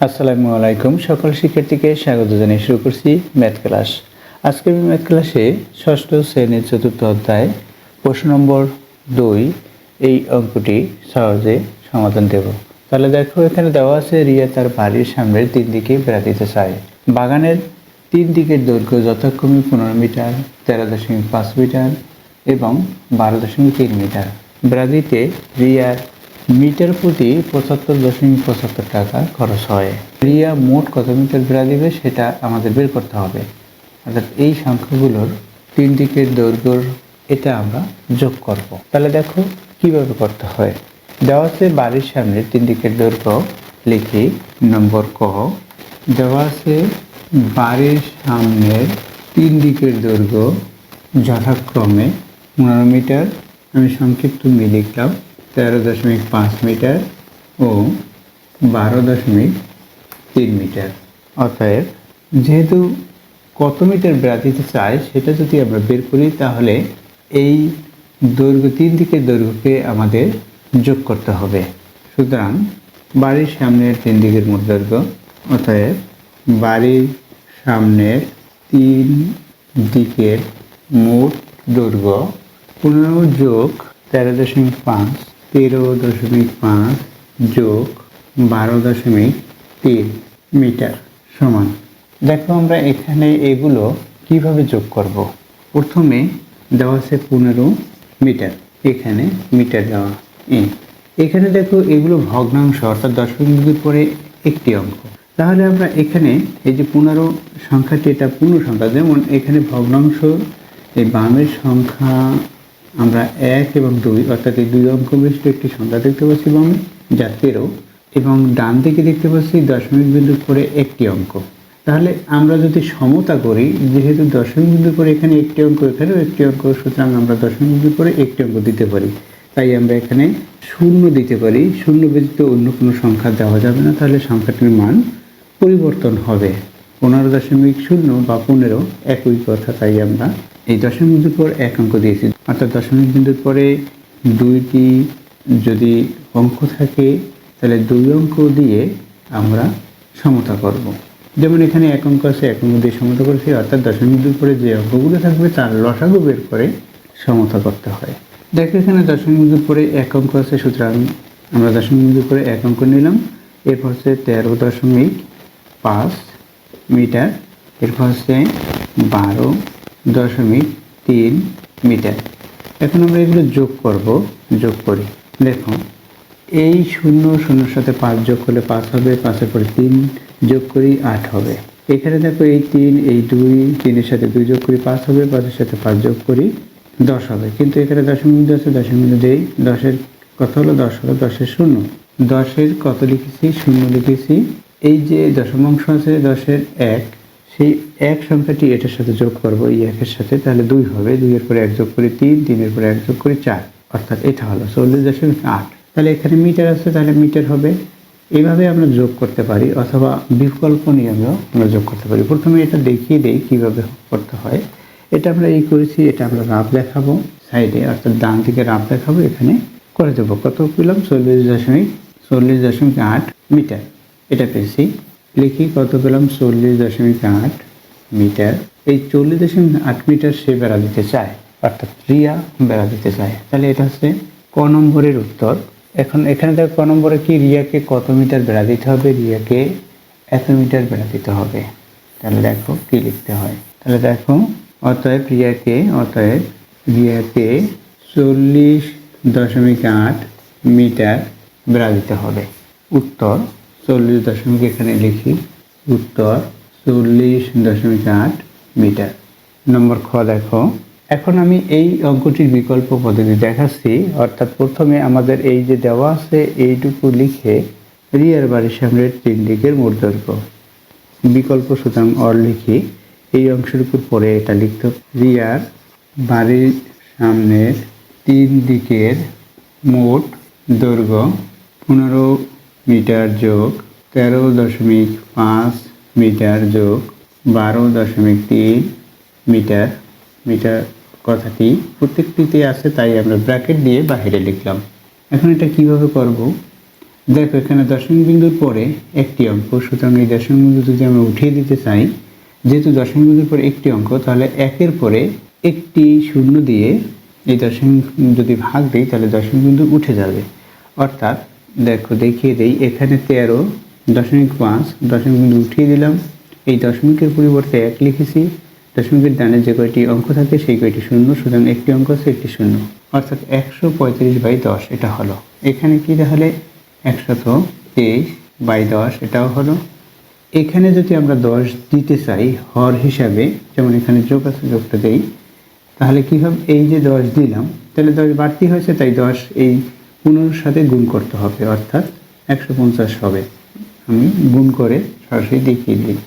আসসালামু আলাইকুম। সকল শিক্ষার্থীকে স্বাগত জানিয়ে শুরু করছি ম্যাথ ক্লাস। আজকের ম্যাথ ক্লাসে ষষ্ঠ শ্রেণীর চতুর্থ অধ্যায় প্রশ্ন নম্বর 2 এই অঙ্কটি সহজে সমাধান দেব। তাহলে দেখো, এখানে দেওয়া আছে রিয়া তার বাড়ির সামনের 3 দিকে বেড়াতে দিতে চায়। বাগানের 3 দিকের দৈর্ঘ্য যথাক্রমে 15 মিটার, 13.5 মিটার এবং 12.3 মিটার। বেড়াতে রিয়ার মিটার প্রতি 75.75 টাকা খরচ হয়। রিয়া মোট কত মিটার বেড়া দিবে সেটা আমাদের বের করতে হবে। অর্থাৎ এই সংখ্যাগুলোর 3 দিকের দৈর্ঘ্যর এটা আমরা যোগ করব। তাহলে দেখো কিভাবে করতে হয়। দেওয়া আছে বাড়ির সামনে 3 দিকের দৈর্ঘ্য, লিখি নম্বর ক। দেওয়া আছে বাড়ির সামনের 3 দিকের দৈর্ঘ্য যথাক্রমে 15 মিটার, আমি সংক্ষিপ্ত লিখলাম 13.5 মিটার ও 12.3 মিটার। অতএব যেহেতু কত মিটার বেড়া দিতে চাই সেটা যদি আমরা বের করি, তাহলে এই দৈর্ঘ্য 3 দিকের দৈর্ঘ্যকে আমাদের যোগ করতে হবে। সুতরাং বাড়ির সামনের 3 দিকের মোট দৈর্ঘ্য, অতএব বাড়ির সামনের 3 দিকের মোট দৈর্ঘ্য 15 যোগ 13.5 13.5 যোগ 12.3 মিটার সমান। দেখো আমরা এখানে এগুলো কিভাবে যোগ করব। প্রথমে দেওয়া আছে 15 মিটার, এখানে মিটার দেওয়া। এখানে দেখো এগুলো ভগ্নাংশ, অর্থাৎ দশমিক বিন্দুর পরে একটি অঙ্ক। তাহলে আমরা এখানে এই যে 15 সংখ্যাটি, এটা পূর্ণ সংখ্যা, যেমন এখানে ভগ্নাংশ এই বামের সংখ্যা আমরা 1 এবং 2, অর্থাৎ এই 2 অঙ্ক বিশিষ্ট একটি সংখ্যা দেখতে পাচ্ছি বামে, যা 13, এবং ডান দিকে দেখতে পাচ্ছি দশমিক বিন্দুর পরে একটি অঙ্ক। তাহলে আমরা যদি সমতা করি, যেহেতু দশমিক বিন্দুর পরে এখানে একটি অঙ্ক, এখানেও একটি অঙ্ক, সুতরাং আমরা দশমিক বিন্দুর পরে একটি অঙ্ক দিতে পারি। তাই আমরা এখানে 0 দিতে পারি। 0 ব্যতীত অন্য কোনো সংখ্যা দেওয়া যাবে না, তাহলে সংখ্যাটির মান পরিবর্তন হবে। 15.0 বা 15 একই কথা, তাই আমরা এই দশমিক বিন্দুর পর এক অঙ্ক দিয়েছি। অর্থাৎ দশমিক বিন্দুর পরে 2টি যদি অঙ্ক থাকে, তাহলে 2 অঙ্ক দিয়ে আমরা সমতা করব। যেমন এখানে এক অঙ্ক আছে, এক অঙ্ক দিয়ে সমতা করেছি, অর্থাৎ দশমিক বিন্দুর পরে যে অঙ্কগুলো থাকবে তার লসাগু বের করে সমতা করতে হয়। দেখো এখানে দশমিক বিন্দুর পরে এক অঙ্ক আছে, সুতরাং আমরা দশমিক বিন্দুর পরে এক অঙ্ক নিলাম। এরপর হচ্ছে 13.5 মিটার, এরপর হচ্ছে 12.3 মিটার। এখন আমরা এগুলো যোগ করব। যোগ করি, দেখো এই 0 0 সাথে 5 যোগ করলে 5 হবে, 5-এর পরে 3 যোগ করি 8 হবে। এখানে দেখো এই 3, এই 2, 3-এর সাথে 2 যোগ করি 5 হবে, 5-এর সাথে 5 যোগ করি 10 হবে। কিন্তু এখানে দশমিক বিন্দু আছে, দশমিক বিন্দু দেই। 10-এর কত হলো? 10 হলো। 10-এর 0, 10-এর কত লিখেছি? 0 লিখেছি। এই যে দশমাংশ আছে 10-এর 1, সেই 1 সংখ্যাটি এটার সাথে যোগ করব, এই 1-এর সাথে, তাহলে 2 হবে। 2-এর পরে 1 যোগ করি 3, 3-এর পরে 1 যোগ করি 4, অর্থাৎ এটা হলো 40.8। তাহলে এখানে মিটার আছে, তাহলে মিটার হবে। এইভাবে আমরা যোগ করতে পারি, অথবা বিকল্প নিয়মেও আমরা যোগ করতে পারি। প্রথমে এটা দেখিয়ে দেই কিভাবে করতে হয়। এটা আমরা এই করেছি, এটা আমরা রাফ দেখাবো সাইডে, অর্থাৎ ডান দিকে রাফ দেখাবো। এখানে করে দেবো, কত পেলাম? 40.8 মিটার। এটা পেয়েছি, লিখি কত পেলাম? 40.8 মিটার। এই 40.8 মিটার সে বেড়া দিতে চায়, অর্থাৎ রিয়া বেড়া দিতে চায়। তাহলে এটা হচ্ছে ক নম্বরের উত্তর। এখন এখানে দেখো ক নম্বরে কি, রিয়াকে কত মিটার বেড়া দিতে হবে? রিয়াকে এত মিটার বেড়া দিতে হবে। তাহলে দেখো কি লিখতে হয়। তাহলে দেখো অতএব রিয়াকে 40.8 মিটার বেড়া দিতে হবে। উত্তর 40 এখানে লিখি, উত্তর 40.8 মিটার। নম্বর খ দেখো, এখন আমি এই অঙ্কটির বিকল্প পদ্ধতি দেখাচ্ছি। অর্থাৎ প্রথমে আমাদের এই যে দেওয়া আছে এইটুকু লিখে রিয়ার বাড়ির সামনের 3 দিকের মোট দৈর্ঘ্য বিকল্প, সুতরাং অর লিখি। এই অংশের উপর পরে এটা লিখতে, রিয়ার বাড়ির সামনের 3 দিকের মোট দৈর্ঘ্য 15 মিটার যোগ 13.5 মিটার যোগ 12.3 মিটার। মিটার কথাটি প্রত্যেকটিতে আছে, তাই আমরা ব্র্যাকেট দিয়ে বাইরে লিখলাম। এখন এটা কিভাবে করব? দেখো এখানে দশমিক বিন্দুর পরে একটি অঙ্ক, সুতরাং এই দশমিক বিন্দু যদি আমরা উঠিয়ে দিতে চাই, যেহেতু দশমিক বিন্দুর পরে একটি অঙ্ক, তাহলে একের পরে একটি শূন্য দিয়ে এই দশমিক যদি ভাগ দিই তাহলে দশমিক বিন্দু উঠে যাবে। অর্থাৎ দেখো দেখিয়ে দেই, এখানে 13.5 দশমিক বিন্দু উঠিয়ে দিলাম, এই দশমিকের পরিবর্তে 1 লিখেছি, দশমিকের ডানে যে কয়টি অঙ্ক থাকে সেই কয়টি শূন্য, সুতরাং একটি অঙ্ক আছে একটি শূন্য, অর্থাৎ 135/10 এটা হলো। এখানে কি তাহলে 123/10 এটাও হলো। এখানে যদি আমরা 10 দিতে চাই হর হিসাবে, যেমন এখানে যোগ আছে, যোগটা দেই, তাহলে কী হবে, এই যে 10 দিলাম, তাহলে 10 বাড়তি হয়েছে, তাই 10 এই 15 সাথে গুণ করতে হবে, অর্থাৎ 150 হবে। আমি গুণ করে সরাসরি দেখিয়ে দিই,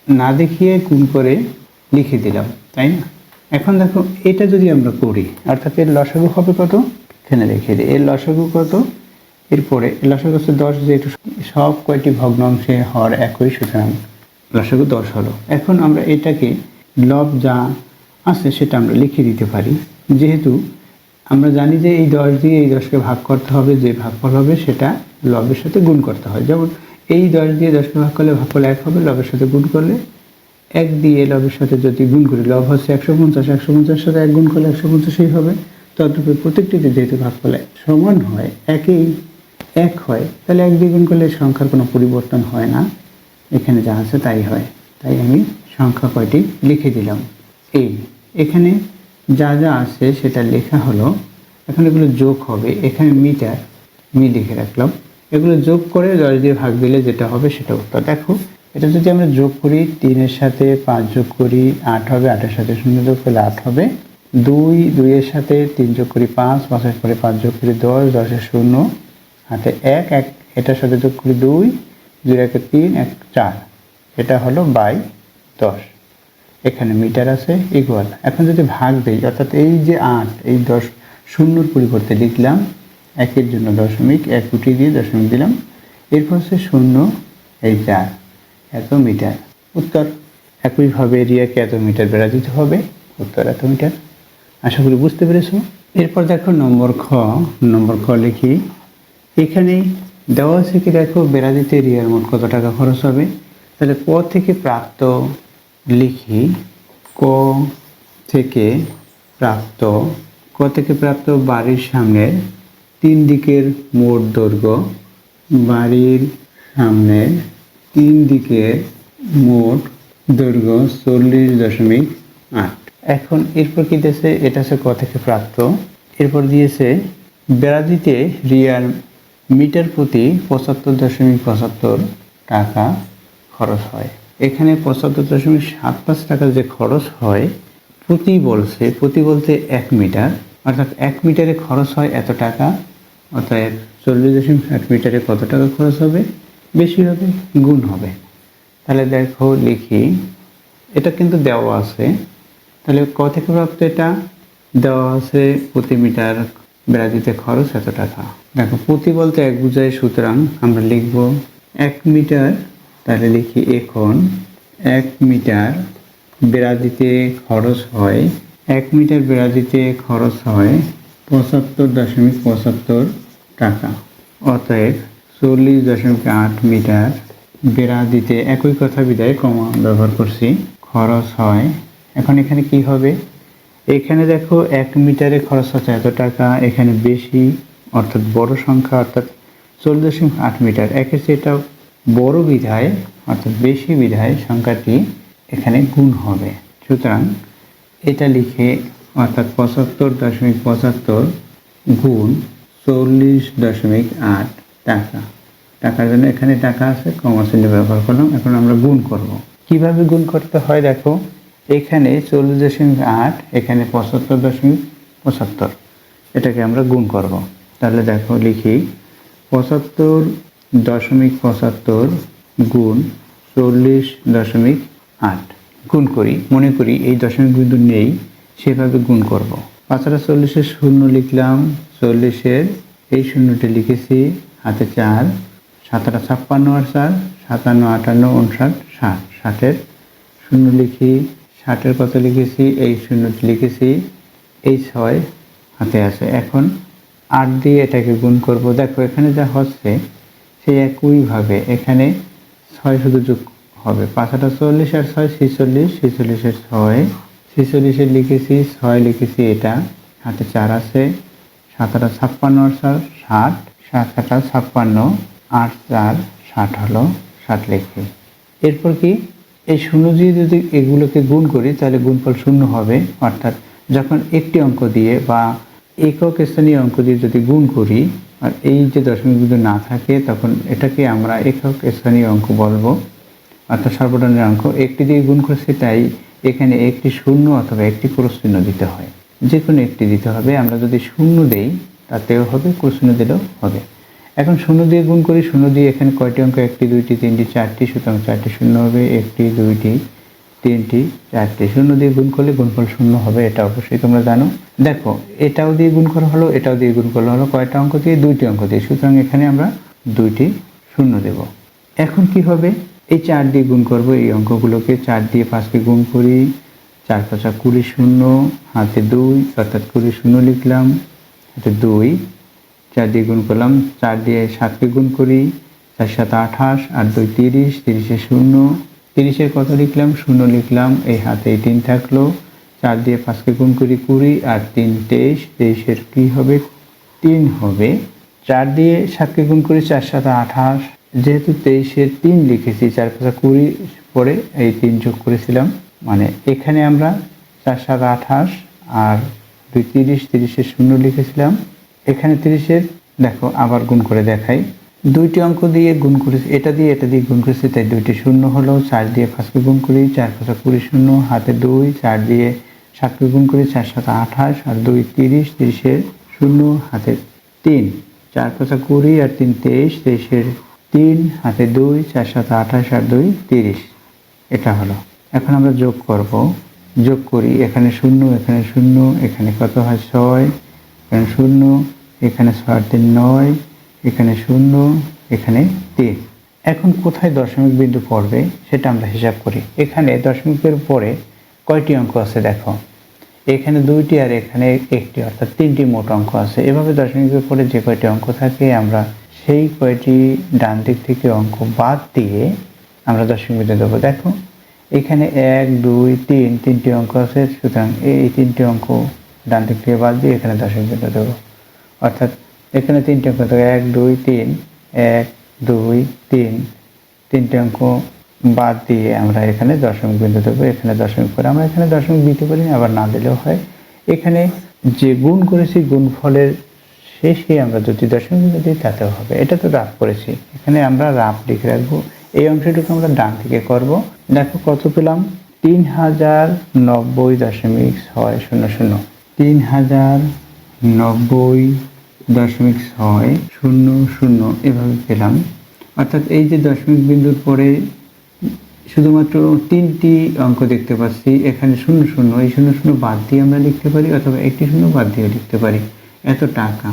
না দেখিয়ে গুণ করে লিখে দিলাম, তাই না? এখন দেখো এটা যদি আমরা করি, অর্থাৎ এর লসাগু হবে কত, এখানে রেখে দিই, এর লসাগু কত, এরপরে এর লসাগু হচ্ছে 10, যেহেতু সব কয়টি ভগ্নাংশে হর একই, সুতরাং লসাগু 10 হলো। এখন আমরা এটাকে লব যা আছে সেটা আমরা লিখে দিতে পারি, যেহেতু আমরা জানি যে এই 10 দিয়ে এই 10কে ভাগ করতে হবে, যে ভাগফল হবে সেটা লবের সাথে গুণ করতে হয়। যেমন এই 10 দিয়ে 10কে ভাগ করলে ভাগফল 1 হবে, লবের সাথে গুণ করলে 1 দিয়ে লবের সাথে যদি গুণ করি, লব হচ্ছে 150, 150 সাথে 1 গুণ করলে 150ই হবে। তদ্রূপে প্রত্যেকটিতে যেহেতু ভাগফল সমান হয়, একই 1 হয়, তাহলে 1 দিয়ে গুণ করলে সংখ্যার কোনো পরিবর্তন হয় না, এখানে যা আছে তাই হয়। তাই আমি সংখ্যা কয়টি লিখে দিলাম। এখানে যা যা আছে সেটা লেখা হলো। এখন এগুলো যোগ হবে, এখানে মিটার আমি লিখে রাখলাম, এগুলো যোগ করে 10 দিয়ে ভাগ দিলে যেটা হবে সেটা উত্তর। দেখো এটা যদি আমরা যোগ করি, 3-এর সাথে 5 যোগ করি 8 হবে, 8-এর সাথে 0 যোগ করলে 8 হবে, 2-এর সাথে 3 যোগ করি 5, 5-এর পরে 5 যোগ করি 10, 10-এর 0 হাতে 1, এটার সাথে যোগ করি 2, 2-1 3, 1 4, এটা হলো 10। এখানে মিটার আছে ইকুয়াল। এখন যদি ভাগ দিই, অর্থাৎ এই যে 8, এই 10 শূন্যর পরিবর্তে লিখলাম 1-এর জন্য দশমিক, 1 উঠিয়ে দিয়ে দশমিক দিলাম, এরপর হচ্ছে 0, এই 4, এত মিটার উত্তর। একইভাবে এরিয়াকে এত মিটার বেড়া দিতে হবে, উত্তর এত মিটার। আশা করি বুঝতে পেরেছো। এরপর দেখো নম্বর খ লিখি। এখানেই দেওয়া আছে কি, দেখো বেড়া দিতে এরিয়ার মোট কত টাকা খরচ হবে। তাহলে ক থেকে প্রাপ্ত লিখি, ক থেকে প্রাপ্ত বাড়ির সামনের 3 দিকের মোট দৈর্ঘ্য, বাড়ির সামনের 3 দিকের মোট দৈর্ঘ্য 40.8। এখন এরপর কি দিয়েছে, এটা হচ্ছে ক থেকে প্রাপ্ত। এরপর দিয়েছে বেড়া দিতে রিয়ার মিটার প্রতি 75.75 টাকা খরচ হয়। এখানে 75.75 টাকা যে খরচ হয়, প্রতি বলতে 1 মিটার, অর্থাৎ 1 মিটারে খরচ হয় এত টাকা, অর্থাৎ 40.8 মিটারে কত টাকা খরচ হবে, বেশি হবে, গুণ হবে। তাহলে দেখো লিখি, এটা কিন্তু দেওয়া আছে, তাহলে ক থেকে প্রাপ্ত এটা দেওয়া আছে, প্রতি মিটার বেড়া দিতে খরচ এত টাকা। দেখো প্রতি বলতে 1 বোঝায়, সুতরাং আমরা লিখব 1 মিটার। তাহলে লিখি, এখন 1 মিটার বেড়া দিতে খরচ হয়, 1 মিটার বেড়া দিতে খরচ হয় 75.75 টাকা, অতএব 40.8 মিটার বেড়া দিতে, একই কথা বিদায় কমা ব্যবহার করছি, খরচ হয়। এখন এখানে কি হবে, এখানে দেখো 1 মিটারে খরচ হচ্ছে এত টাকা, এখানে বেশি অর্থাৎ বড় সংখ্যা, অর্থাৎ 40.8 মিটার, একের চেয়ে এটা বড় বিধায় অর্থাৎ বেশি বিধায় সংখ্যাটি এখানে গুণ হবে। সুতরাং এটা লিখে, অর্থাৎ 75.75 গুণ 40.8 টাকা। টাকার জন্য এখানে টাকা আছে, কমা চিহ্ন ব্যবহার করলাম। এখন আমরা গুণ করব। কিভাবে গুণ করতে হয় দেখো, এখানে 40.8, এখানে 75.75, এটাকে আমরা গুণ করব। তাহলে দেখো লিখি, 75.75 গুণ 40.8 গুণ করি, মনে করি এই দশমিক বিন্দু নেই, সেভাবে গুণ করব। 5-টা 40-এর 0 লিখলাম, 40-এর এই শূন্যটি লিখেছি, হাতে 4, 7-টা 56 আর 4, 57, 58, 59, 60, 60-এর 0 লিখি, 60-এর কত লিখেছি, এই শূন্যটি লিখেছি, এই 6 হাতে আছে। এখন 8 দিয়ে এটাকে গুণ করব। দেখো এখানে যা হচ্ছে সেই একইভাবে এখানে 6 শুধু যোগ হবে, 5 আটা 40 আর 6 46, 46-এর 6, 46-এর লিখেছি 6 লিখেছি, এটা হাতে 4 আছে, 7 আটা 56 আর 4 60, 7 আটা 56, 8 4 60 হলো, 60 লিখি। এরপর কি এই শূন্য দিয়ে যদি এগুলোকে গুণ করি তাহলে গুণফল শূন্য হবে, অর্থাৎ যখন একটি অঙ্ক দিয়ে বা একক স্থানীয় অঙ্ক দিয়ে যদি গুণ করি আর এই যে দশমিক বিন্দু না থাকে তখন এটাকে আমরা একক স্থানীয় অঙ্ক বলবো, অর্থাৎ সর্বদলীয় অঙ্ক। একটি দিয়ে গুণ করেছি তাই এখানে একটি শূন্য অথবা একটি ক্রস চিহ্ন দিতে হয়, যে কোনো একটি দিতে হবে। আমরা যদি শূন্য দেই তাতেও হবে, ক্রস চিহ্ন দিলেও হবে। এখন শূন্য দিয়ে গুণ করি, শূন্য দিয়ে এখানে কয়টি অঙ্ক, একটি দুইটি তিনটি চারটি, সুতরাং 4টি শূন্য হবে, একটি দুইটি তিনটি চারটি। শূন্য দিয়ে গুণ করলে গুণফল শূন্য হবে, এটা অবশ্যই তোমরা জানো। দেখো এটাও দিয়ে গুণ করা হলো, এটাও দিয়ে গুণ করা হলো, কয়টা অঙ্ক দিয়ে, 2টি অঙ্ক দিয়ে, সুতরাং এখানে আমরা 2টি শূন্য দেব। এখন কি হবে, এই 4 দিয়ে গুণ করব এই অঙ্কগুলোকে, 4 দিয়ে 5কে গুণ করি, 4 5 20 শূন্য, হাতে 2 অর্থাৎ 20 শূন্য লিখলাম, হাতে 2, 4 দিয়ে গুণ করলাম, 4 দিয়ে 7কে গুণ করি, 4 7 28 আর 2 30, 30-এর শূন্য, 30-এর কত লিখলাম, শূন্য লিখলাম, এই হাতে 3 থাকলো, 4 দিয়ে 5কে গুণ করি 20 আর 3 23, 23-এর কি হবে, 3 হবে। 4 দিয়ে 7কে গুণ করি, 4 7 28, যেহেতু 23-এর 3 লিখেছি, 4 5 20 পরে এই 3 যোগ করেছিলাম, মানে এখানে আমরা 4 7 28 আর 2 30, 30-এর শূন্য লিখেছিলাম, এখানে 30-এর দেখো আবার গুণ করে দেখাই, 2টি অঙ্ক দিয়ে গুণ করেছি, এটা দিয়ে গুণ করেছি তাই 2টি শূন্য হলো। 4 দিয়ে 5কে গুণ করি, 4 5 20 শূন্য, হাতে 2, 4 দিয়ে 7কে গুণ করি, 4 7 28 আর 2 30, 30-এর শূন্য, হাতে 3, 4 5 20 আর 3 23, 23-এর 3, হাতে 2, 4 7 28 আর 2 30, এটা হলো। এখন আমরা যোগ করব, যোগ করি, এখানে শূন্য, এখানে শূন্য, এখানে কত হয় 6, এখানে শূন্য, এখানে 6 আর 3 9, এখানে শূন্য, এখানে 3। এখন কোথায় দশমিক বিন্দু পড়বে সেটা আমরা হিসাব করি। এখানে দশমিকের পরে কয়টি অঙ্ক আছে দেখো, এখানে 2টি আর এখানে 1টি, অর্থাৎ 3টি মোট অঙ্ক আছে। এভাবে দশমিকের পরে যে কয়টি অঙ্ক থাকে আমরা সেই কয়টি ডান দিক থেকে অঙ্ক বাদ দিয়ে আমরা দশমিক বিন্দু দেবো। দেখো এখানে 1 2 3 3টি অঙ্ক আছে, সুতরাং এই 3টি অঙ্ক ডান দিক থেকে বাদ দিয়ে এখানে দশমিক বিন্দু দেবো, অর্থাৎ এখানে 3টি অঙ্ক থাকে 1 2 3, 1 2 3, 3টি অঙ্ক বাদ দিয়ে আমরা এখানে দশমিক বিন্দু দেবো। এখানে দশমিক করে আমরা এখানে দশমিক দিতে পারি, আবার না দিলেও হয়। এখানে যে গুণ করেছি গুণফলের শেষে আমরা যদি দশমিক বিন্দু দিই তাতেও হবে। এটা তো রাফ করেছি, এখানে আমরা রাফ লিখে রাখবো। এই অংশটুকু আমরা ডান থেকে করব। দেখো কত পেলাম, 3090.600, 3090.600 এভাবে পেলাম। অর্থাৎ এই যে দশমিক বিন্দুর পরে শুধুমাত্র 3টি অঙ্ক দেখতে পাচ্ছি, এখানে 0 0, এই 0 0 বাদ দিয়ে আমরা লিখতে পারি, অথবা একটি শূন্য বাদ দিয়ে লিখতে পারি। এত টাকা,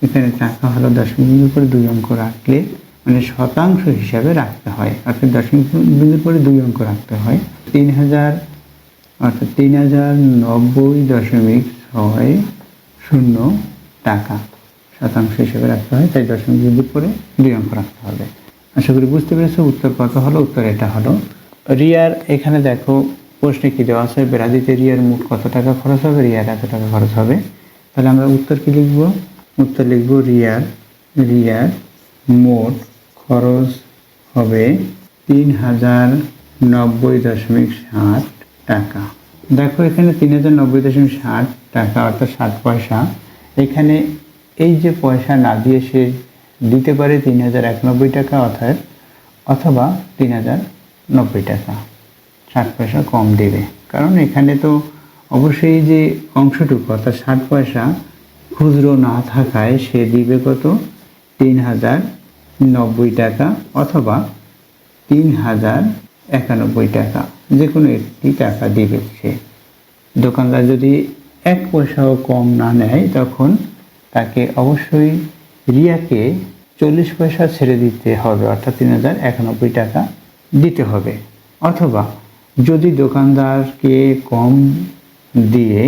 এখানে টাকা হলো দশমিক বিন্দুর পরে 2 অঙ্ক রাখলে, মানে শতাংশ হিসাবে রাখতে হয়, অর্থাৎ দশমিক বিন্দুর পরে 2 অঙ্ক রাখতে হয়। 3000 অর্থাৎ 3090.600 টাকা শতাংশ হিসেবে রাখতে হয়, তাই দশমিক বিন্দুর পরে 2 অঙ্ক রাখতে হবে। আশা করি বুঝতে পেরেছো। উত্তর কত হলো, উত্তর এটা হলো। রিয়ার এখানে দেখো প্রশ্নে কি দেওয়া আছে, বেড়াদিতে রিয়ার মোট কত টাকা খরচ হবে, রিয়ার এত টাকা খরচ হবে। তাহলে আমরা উত্তর কি লিখবো, উত্তর লিখবো রিয়ার মোট খরচ হবে 3090.60 টাকা। দেখো এখানে 3090.60 টাকা অর্থাৎ 60 পয়সা। এখানে এই যে পয়সা না দিয়ে সে দিতে পারে 3091 টাকা, অথবা 3090 টাকা, 60 পয়সা কম দেবে। কারণ এখানে তো অবশ্যই যে অংশটুকু অর্থাৎ 60 পয়সা খুচরো না থাকায় সে দিবে কত, 3090 টাকা অথবা 3091 টাকা, যে কোনো একটি টাকা দিবে সে। দোকানদার যদি 1 পয়সাও কম না নেয় তখন তাকে অবশ্যই রিয়াকে 40 পয়সা ছেড়ে দিতে হবে, অর্থাৎ 3091 টাকা দিতে হবে। অথবা যদি দোকানদারকে কম দিয়ে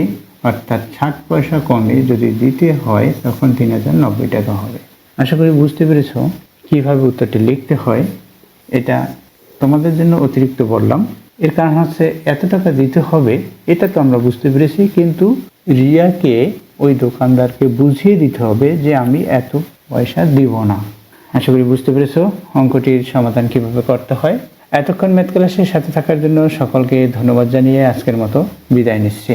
অর্থাৎ 60 পয়সা কমে যদি দিতে হয় তখন 3090 টাকা হবে। আশা করি বুঝতে পেরেছ কিভাবে উত্তরটি লিখতে হয় এটা তোমাদের জন্য অতিরিক্ত বললাম। এর কারণ হচ্ছে এত টাকা দিতে হবে এটা তো আমরা বুঝতে পেরেছি, কিন্তু রিয়াকে ওই দোকানদারকে বুঝিয়ে দিতে হবে যে আমি এত পয়সা দিব না। আশা করি বুঝতে পেরেছো অঙ্কটির সমাধান কিভাবে করতে হয়। এতক্ষণ ম্যাথ ক্লাসের সাথে থাকার জন্য সকলকে ধন্যবাদ জানিয়ে আজকের মতো বিদায় নিচ্ছি।